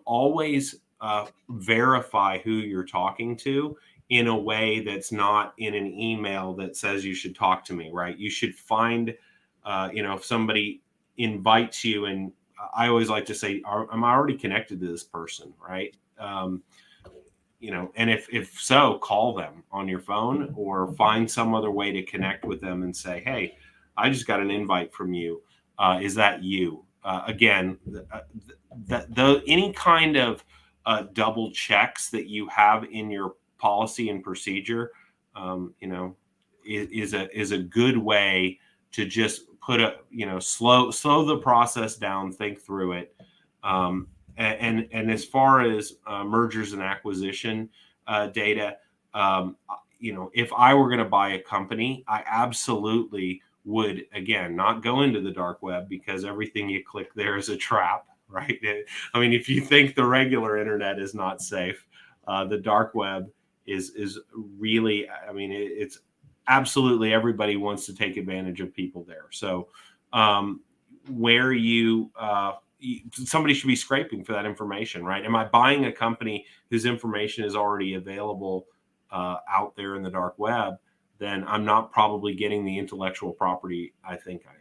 always verify who you're talking to in a way that's not in an email that says you should talk to me, right? You should find, if somebody invites you, and I always like to say, am I already connected to this person, right? And if so, call them on your phone or find some other way to connect with them and say, hey, I just got an invite from you. Is that you? Again, any kind of double checks that you have in your policy and procedure, is a good way to just put slow the process down, think through it. And as far as mergers and acquisition data, if I were going to buy a company, I absolutely would, again, not go into the dark web, because everything you click there is a trap, right? I mean, if you think the regular internet is not safe, the dark web is really, I mean, it's absolutely, everybody wants to take advantage of people there. So where somebody should be scraping for that information, right? Am I buying a company whose information is already available out there in the dark web? Then I'm not probably getting the intellectual property I think I am.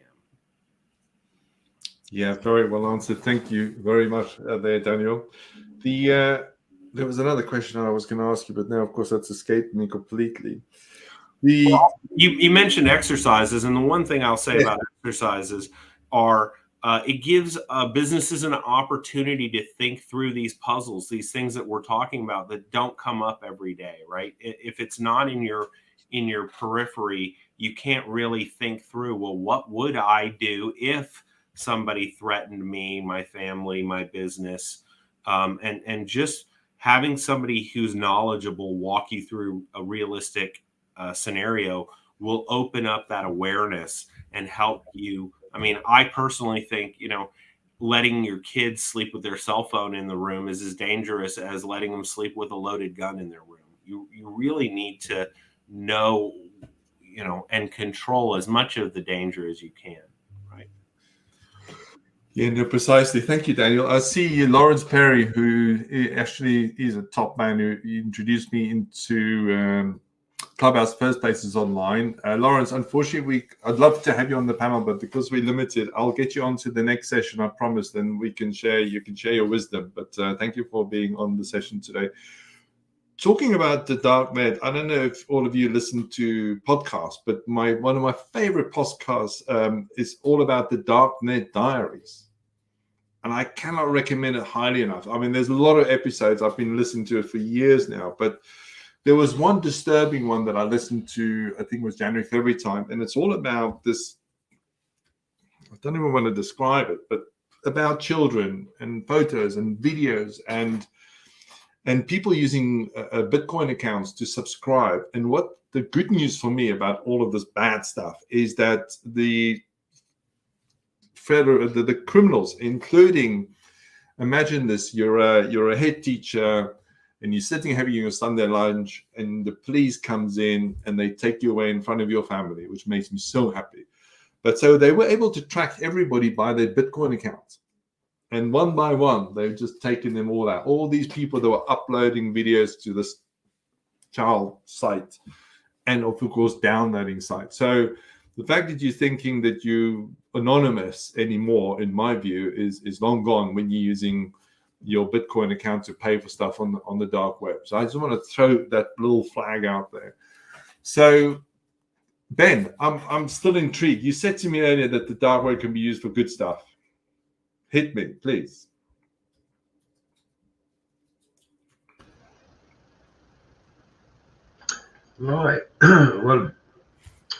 Yeah, very well answered. Thank you very much there, Daniel. There was another question I was going to ask you, but now, of course, that's escaped me completely. You mentioned exercises, and the one thing I'll say about exercises are it gives businesses an opportunity to think through these puzzles, these things that we're talking about that don't come up every day, right? If it's not in your periphery, you can't really think through, well, what would I do if somebody threatened me, my family, my business, and just having somebody who's knowledgeable walk you through a realistic scenario will open up that awareness and help you. I mean, I personally think, letting your kids sleep with their cell phone in the room is as dangerous as letting them sleep with a loaded gun in their room. You really need to know, and control as much of the danger as you can, right? Yeah, no, precisely. Thank you, Daniel. I see Lawrence Perry, who actually is a top man who introduced me into Clubhouse First Places Online. Lawrence, unfortunately, I'd love to have you on the panel, but because we're limited, I'll get you on to the next session, I promise. Then you can share your wisdom. But thank you for being on the session today. Talking about the dark net, I don't know if all of you listen to podcasts, but one of my favorite podcasts is all about the dark net diaries. And I cannot recommend it highly enough. I mean, there's a lot of episodes. I've been listening to it for years now, but there was one disturbing one that I listened to, I think it was January, February time. And it's all about this, I don't even want to describe it, but about children and photos and videos and people using Bitcoin accounts to subscribe. And what the good news for me about all of this bad stuff is that the criminals, including, imagine this, you're a head teacher and you're sitting having your Sunday lunch and the police comes in and they take you away in front of your family, which makes me so happy. But so they were able to track everybody by their Bitcoin accounts. And one by one, they've just taken them all out. All these people that were uploading videos to this child site and, of course, downloading site. So the fact that you're thinking that you anonymous anymore, in my view, is long gone when you're using your Bitcoin account to pay for stuff on the dark web. So I just want to throw that little flag out there. So Ben, I'm still intrigued. You said to me earlier that the dark web can be used for good stuff. Hit me, please. Right. Well,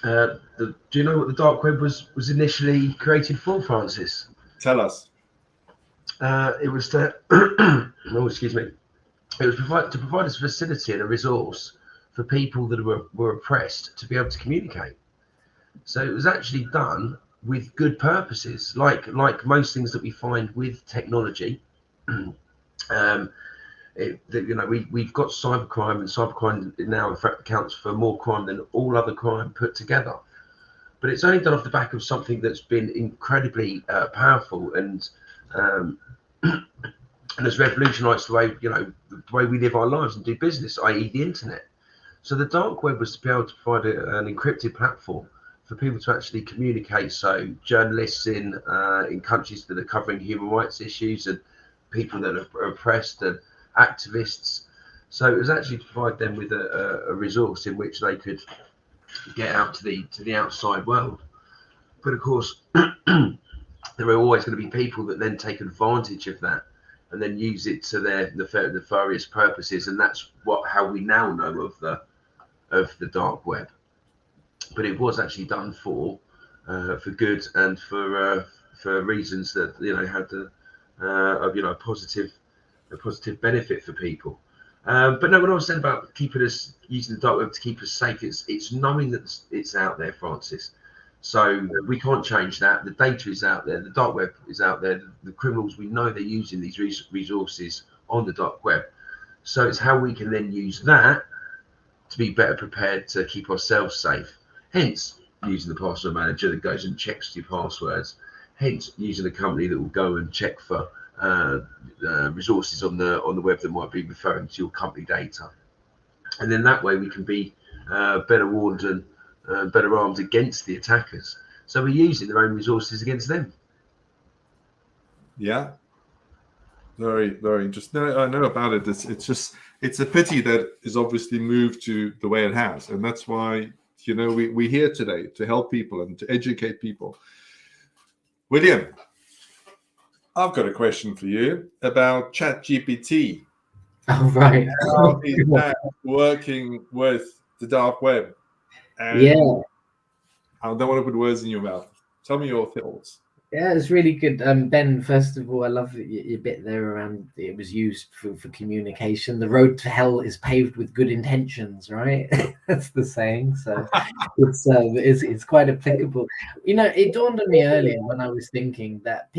do you know what the dark web was initially created for, Francis? Tell us. It was to, oh, excuse me. It was to provide us a facility and a resource for people that were oppressed to be able to communicate. So it was actually done with good purposes, like most things that we find with technology. We've got cybercrime, and cybercrime now in fact accounts for more crime than all other crime put together. But it's only done off the back of something that's been incredibly powerful and has revolutionised the way we live our lives and do business, i.e. the internet. So the dark web was to be able to provide an encrypted platform for people to actually communicate. So journalists in countries that are covering human rights issues and people that are oppressed and activists. So it was actually to provide them with a resource in which they could get out to the outside world. But of course, there are always going to be people that then take advantage of that and then use it to their nefarious purposes, and that's how we now know of the dark web. But it was actually done for good and for reasons that had a positive benefit for people. But no, what I was saying about using the dark web to keep us safe, it's knowing that it's out there, Francis. So we can't change that. The data is out there. The dark web is out there. The criminals, we know they're using these resources on the dark web. So it's how we can then use that to be better prepared to keep ourselves safe. Hence, using the password manager that goes and checks your passwords. Hence, using a company that will go and check for resources on the web that might be referring to your company data. And then that way we can be better warned and better armed against the attackers. So we're using their own resources against them. Yeah. Very, very interesting. No, I know about it. It's a pity that it's obviously moved to the way it has. And that's why, we're here today to help people and to educate people. William, I've got a question for you about ChatGPT. Oh, right. How is that working with the dark web? And yeah. I don't want to put words in your mouth. Tell me your thoughts. Yeah, it's really good. Ben, first of all, I love your bit there around it was used for communication. The road to hell is paved with good intentions, right? That's the saying. So it's quite applicable. You know, it dawned on me earlier when I was thinking that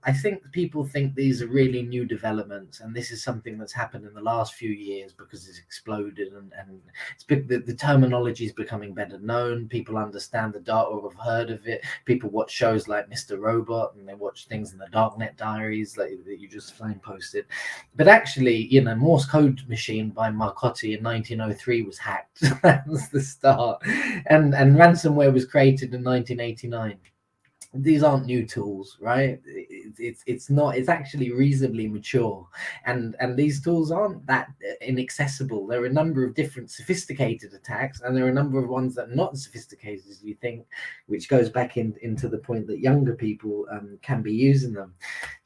I think people think these are really new developments, and this is something that's happened in the last few years because it's exploded and it's the terminology is becoming better known. People understand the data, or have heard of it. People watch shows like Mr. Robot, and they watch things in the Darknet Diaries that you just signposted. But actually, you know, Morse code machine by Marcotti in 1903 was hacked. That was the start. And ransomware was created in 1989. These aren't new tools, right? It's not. It's actually reasonably mature, and these tools aren't that inaccessible. There are a number of different sophisticated attacks, and there are a number of ones that are not as sophisticated as you think, which goes back into the point that younger people can be using them.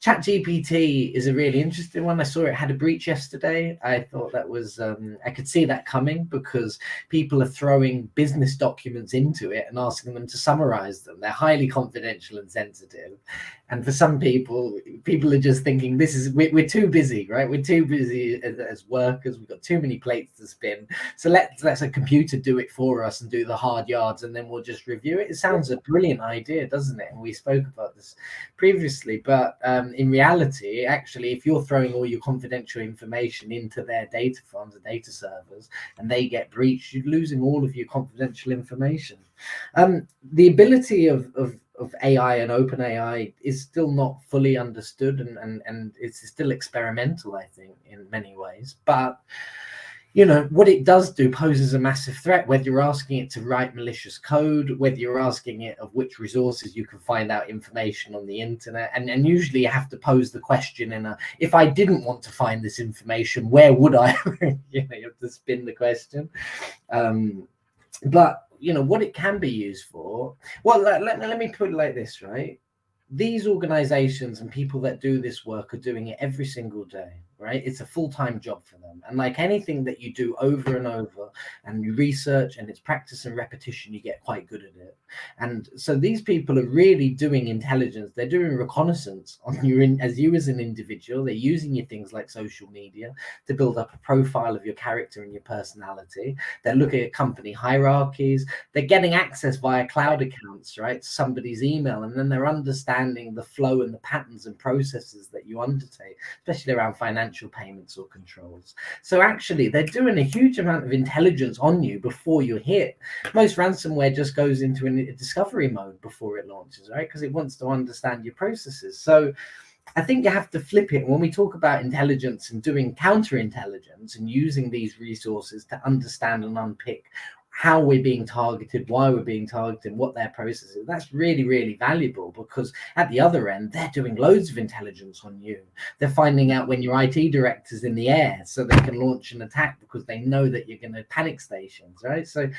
ChatGPT is a really interesting one. I saw it had a breach yesterday. I thought that was I could see that coming because people are throwing business documents into it and asking them to summarize them. They're highly confidential and sensitive, and for some people are just thinking we're too busy, right? We're too busy as workers. We've got too many plates to spin, so let's a computer do it for us and do the hard yards, and then we'll just review it. It sounds a brilliant idea, doesn't it? And we spoke about this previously, but in reality, actually, if you're throwing all your confidential information into their data farms and data servers and they get breached, you're losing all of your confidential information. The ability of AI and open AI is still not fully understood, and it's still experimental, I think, in many ways. But you know, what it does do poses a massive threat, whether you're asking it to write malicious code, whether you're asking it of which resources you can find out information on the internet. And usually you have to pose the question if I didn't want to find this information, where would I? You have to spin the question. But you know what it can be used for. Well, let me put it like this, right? These organizations and people that do this work are doing it every single day, right? It's a full-time job for them. And like anything that you do over and over and you research and it's practice and repetition, you get quite good at it. And so these people are really doing intelligence. They're doing reconnaissance on you as an individual. They're using your things like social media to build up a profile of your character and your personality. They're looking at company hierarchies. They're getting access via cloud accounts, right, to somebody's email, and then they're understanding the flow and the patterns and processes that you undertake, especially around financial payments or controls. So actually, they're doing a huge amount of intelligence on you before you hit. Most ransomware just goes into a discovery mode before it launches, right? Because it wants to understand your processes. So I think you have to flip it when we talk about intelligence and doing counterintelligence and using these resources to understand and unpick how we're being targeted, why we're being targeted, what their process is. That's really, really valuable, because at the other end, they're doing loads of intelligence on you. They're finding out when your IT director's in the air so they can launch an attack because they know that you're going to panic stations, right? So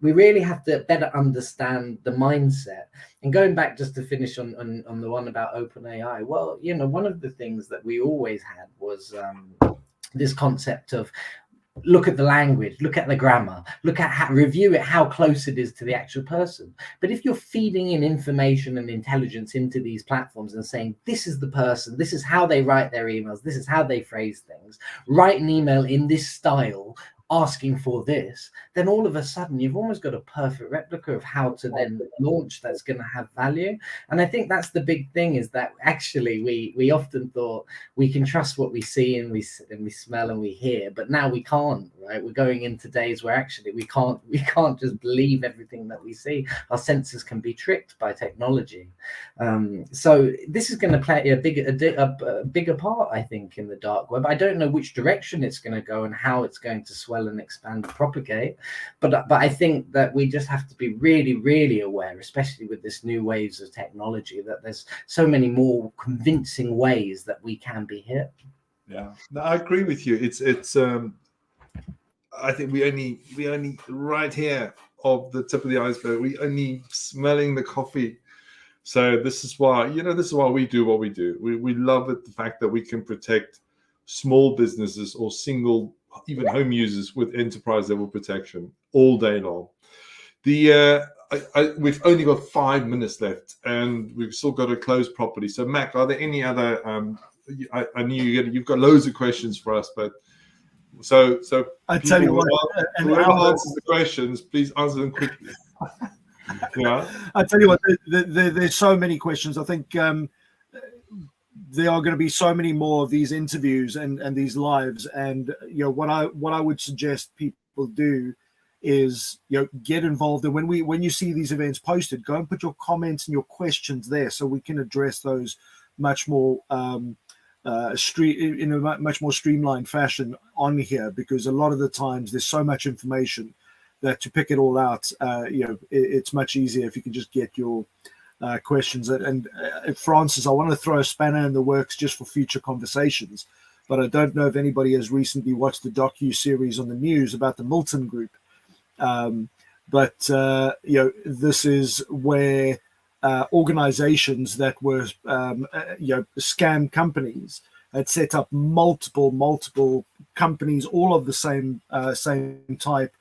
we really have to better understand the mindset. And going back just to finish on the one about OpenAI, well, you know, one of the things that we always had was this concept of look at the language, look at the grammar, look at review it, how close it is to the actual person. But if you're feeding in information and intelligence into these platforms and saying, this is the person, this is how they write their emails, this is how they phrase things, write an email in this style, asking for this, then all of a sudden you've almost got a perfect replica of how to then launch that's going to have value. And I think that's the big thing, is that actually we often thought we can trust what we see and we smell and we hear, but now we can't, right? We're going into days where actually we can't just believe everything that we see. Our senses can be tricked by technology. So this is going to play a bigger part, I think, in the dark web. I don't know which direction it's going to go and how it's going to swell and expand and propagate, but I think that we just have to be really, really aware, especially with this new waves of technology, that there's so many more convincing ways that we can be hit. Yeah, no, I agree with you. It's I think we only right here of the tip of the iceberg. We only smelling the coffee. So this is why we do what we do. We love it, the fact that we can protect small businesses or single, even home users with enterprise level protection all day long. The we've only got 5 minutes left, and we've still got to close properly. So, Mac, are there any other? I knew you've got loads of questions for us, but so I tell you what, whoever answers the questions, please answer them quickly. Yeah, I tell you what, there's so many questions. I think there are going to be so many more of these interviews and these lives, and what I would suggest people do is get involved. And when you see these events posted, go and put your comments and your questions there, so we can address those much more in a much more streamlined fashion on here, because a lot of the times there's so much information that to pick it all out, it's much easier if you can just get your questions. And Francis, I want to throw a spanner in the works just for future conversations, but I don't know if anybody has recently watched the docu-series on the news about the Milton Group. But this is where organizations that were scam companies had set up multiple companies, all of the same type,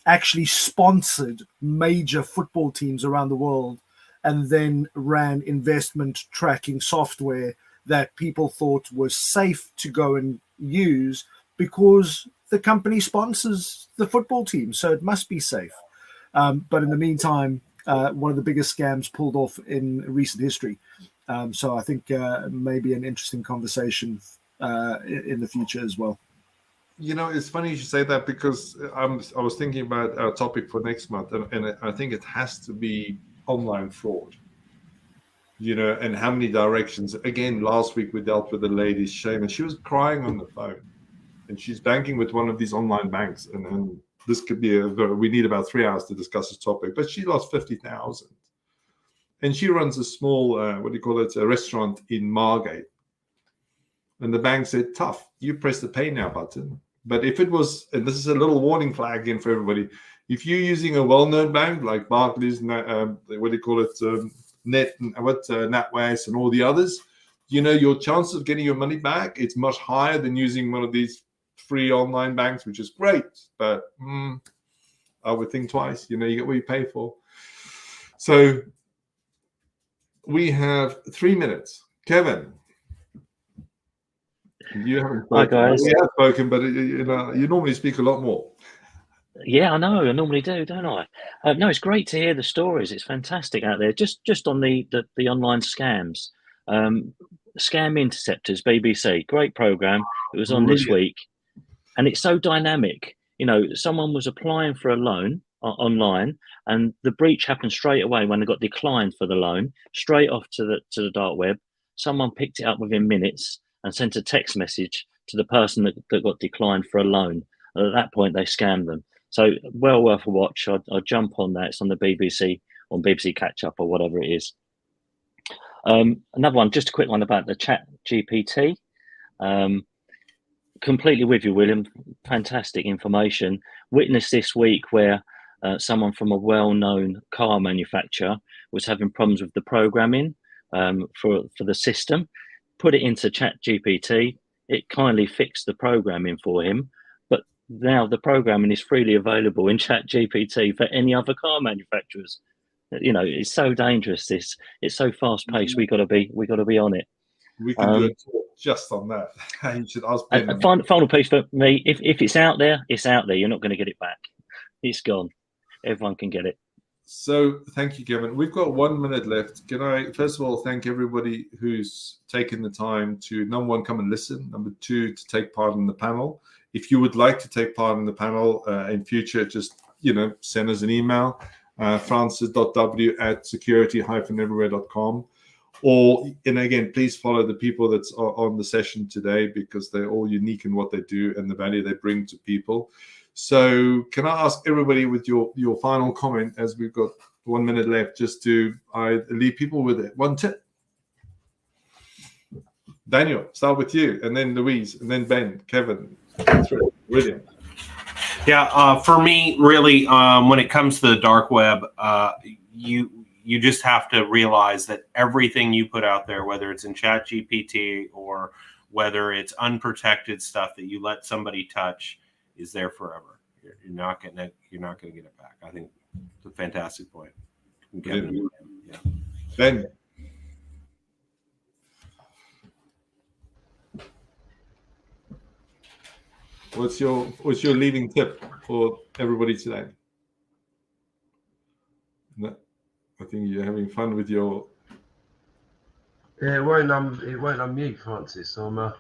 actually sponsored major football teams around the world, and then ran investment tracking software that people thought was safe to go and use because the company sponsors the football team, so it must be safe. But in the meantime, one of the biggest scams pulled off in recent history. So I think maybe an interesting conversation in the future as well. It's funny you should say that, because I was thinking about our topic for next month, and I think it has to be online fraud. And how many directions. Again, last week we dealt with a lady's shame, and she was crying on the phone, and she's banking with one of these online banks, and this could be we need about 3 hours to discuss this topic, but she lost 50,000, and she runs a small a restaurant in Margate, and the bank said, tough, you press the pay now button. But if it was, and this is a little warning flag again for everybody, if you're using a well-known bank like Barclays, NatWest and all the others, your chances of getting your money back, it's much higher than using one of these free online banks, which is great, but I would think twice. You get what you pay for. So we have 3 minutes. Kevin, you haven't spoken. Hi guys. You have spoken, but you normally speak a lot more. Yeah, I know. I normally do, don't I? No, it's great to hear the stories. It's fantastic out there. Just on the online scams. Scam Interceptors, BBC, great program. It was on this week, and it's so dynamic. Someone was applying for a loan online, and the breach happened straight away when they got declined for the loan. Straight off to the dark web. Someone picked it up within minutes and sent a text message to the person that got declined for a loan. And at that point, they scammed them. So well worth a watch. I'd jump on that. It's on the BBC, on BBC Catch Up or whatever it is. Another one, just a quick one about the Chat GPT. Completely with you, William. Fantastic information. Witnessed this week where someone from a well-known car manufacturer was having problems with the programming for the system. Put it into Chat GPT. It kindly fixed the programming for him. But now the programming is freely available in Chat GPT for any other car manufacturers. It's so dangerous. It's so fast paced. We got to be on it. We can do a talk just on that. You should ask Ben. Final piece for me: if it's out there, it's out there. You're not going to get it back. It's gone. Everyone can get it. So thank you, Kevin. We've got 1 minute left. Can I first of all thank everybody who's taken the time to, number one, come and listen. Number two, to take part in the panel. If you would like to take part in the panel in future, just send us an email, francis.w@security-everywhere.com. And again, please follow the people that's on the session today, because they're all unique in what they do and the value they bring to people. So can I ask everybody with your final comment, as we've got 1 minute left, just to leave people with it. One tip. Daniel, start with you, and then Louise, and then Ben, Kevin. Brilliant. Yeah, for me, really, when it comes to the dark web, you just have to realize that everything you put out there, whether it's in ChatGPT or whether it's unprotected stuff that you let somebody touch, is there forever. You're not going to get it back. I think a fantastic point. Brilliant. Yeah. Ben. What's your leading tip for everybody today? No, I think you're having fun with your. Yeah, it won't unmute, Francis. So I'm.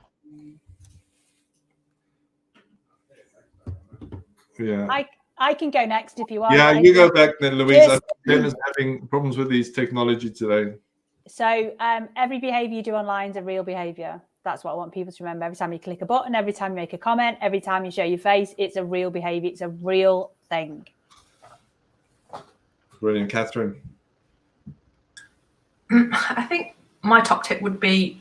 Yeah. I can go next if you want. Yeah, you go back then, Louise. Ben is having problems with his technology today. So every behavior you do online is a real behavior. That's what I want people to remember. Every time you click a button, every time you make a comment, every time you show your face, it's a real behavior. It's a real thing. Brilliant. Catherine. I think my top tip would be,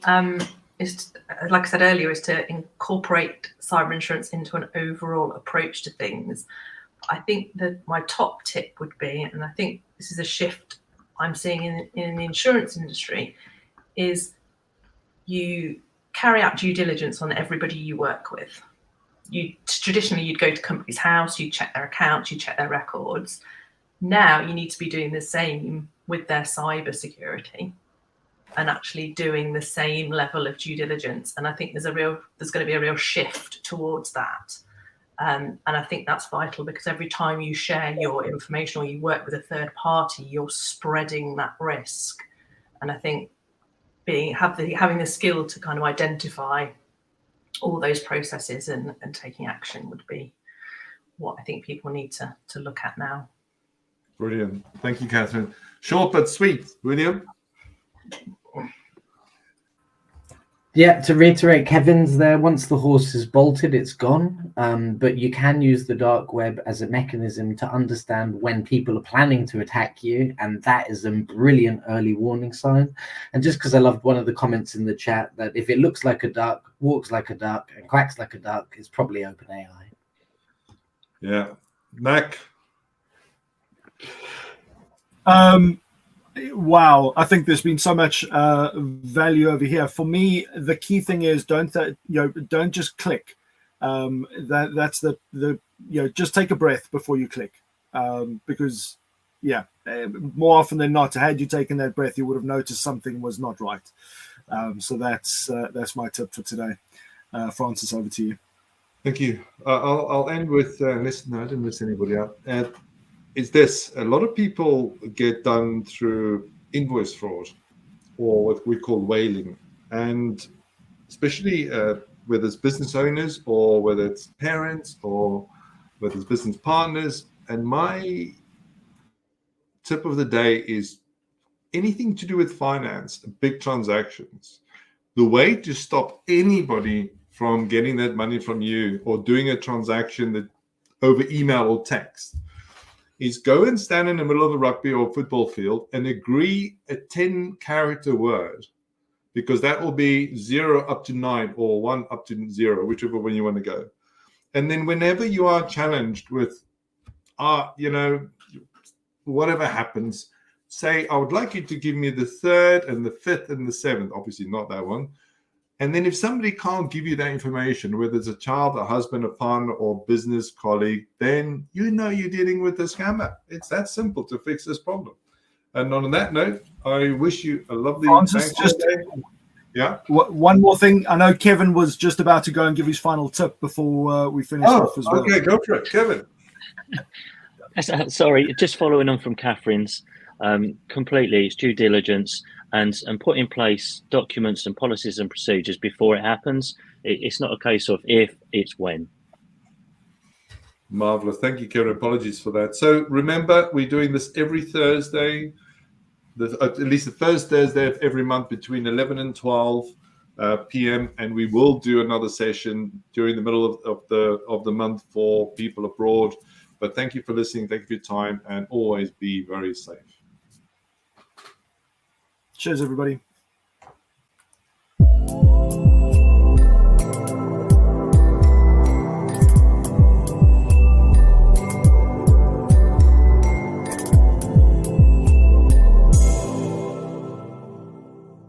is to, like I said earlier, is to incorporate cyber insurance into an overall approach to things. I think that my top tip would be, and I think this is a shift I'm seeing in the insurance industry, is you carry out due diligence on everybody you work with. Traditionally, you'd go to company's house, you'd check their accounts, you'd check their records. Now you need to be doing the same with their cyber security and actually doing the same level of due diligence. And I think there's going to be a real shift towards that. And I think that's vital, because every time you share your information or you work with a third party, you're spreading that risk. And I think having the skill to kind of identify all those processes and taking action would be what I think people need to look at now. Brilliant. Thank you, Catherine. Short but sweet. William? Yeah, to reiterate Kevin's there, once the horse is bolted, it's gone. But you can use the dark web as a mechanism to understand when people are planning to attack you. And that is a brilliant early warning sign. And just because I loved one of the comments in the chat that if it looks like a duck, walks like a duck, and quacks like a duck, it's probably OpenAI. Yeah. Mac? Wow, I think there's been so much value over here. For me, the key thing is don't just click. That's the just take a breath before you click, because more often than not, had you taken that breath, you would have noticed something was not right. So that's my tip for today. Francis, over to you. Thank you. I'll end with listen. No, I didn't miss anybody out. Is this a lot of people get done through invoice fraud, or what we call whaling, and especially whether it's business owners or whether it's parents or whether it's business partners. And my tip of the day is anything to do with finance, big transactions. The way to stop anybody from getting that money from you or doing a transaction that over email or text is go and stand in the middle of a rugby or football field and agree a 10-character word, because that will be 0 up to 9 or 1 up to 0, whichever one you want to go. And then whenever you are challenged with, whatever happens, say, I would like you to give me the 3rd and the 5th and the 7th, obviously not that one. And then if somebody can't give you that information, whether it's a child, a husband, a partner, or business colleague, then you know you're dealing with a scammer. It's that simple to fix this problem. And on that note, I wish you a lovely day. Yeah. One more thing. I know Kevin was just about to go and give his final tip before we finish off as well. Okay, go for it, Kevin. Sorry, just following on from Catherine's, completely, it's due diligence. And put in place documents and policies and procedures before it happens. It's not a case of if, it's when. Marvelous. Thank you, Kevin. Apologies for that. So remember, we're doing this every Thursday, at least the first Thursday of every month between 11 and 12 p.m. And we will do another session during the middle of the month for people abroad. But thank you for listening. Thank you for your time, and always be very safe. Cheers, everybody.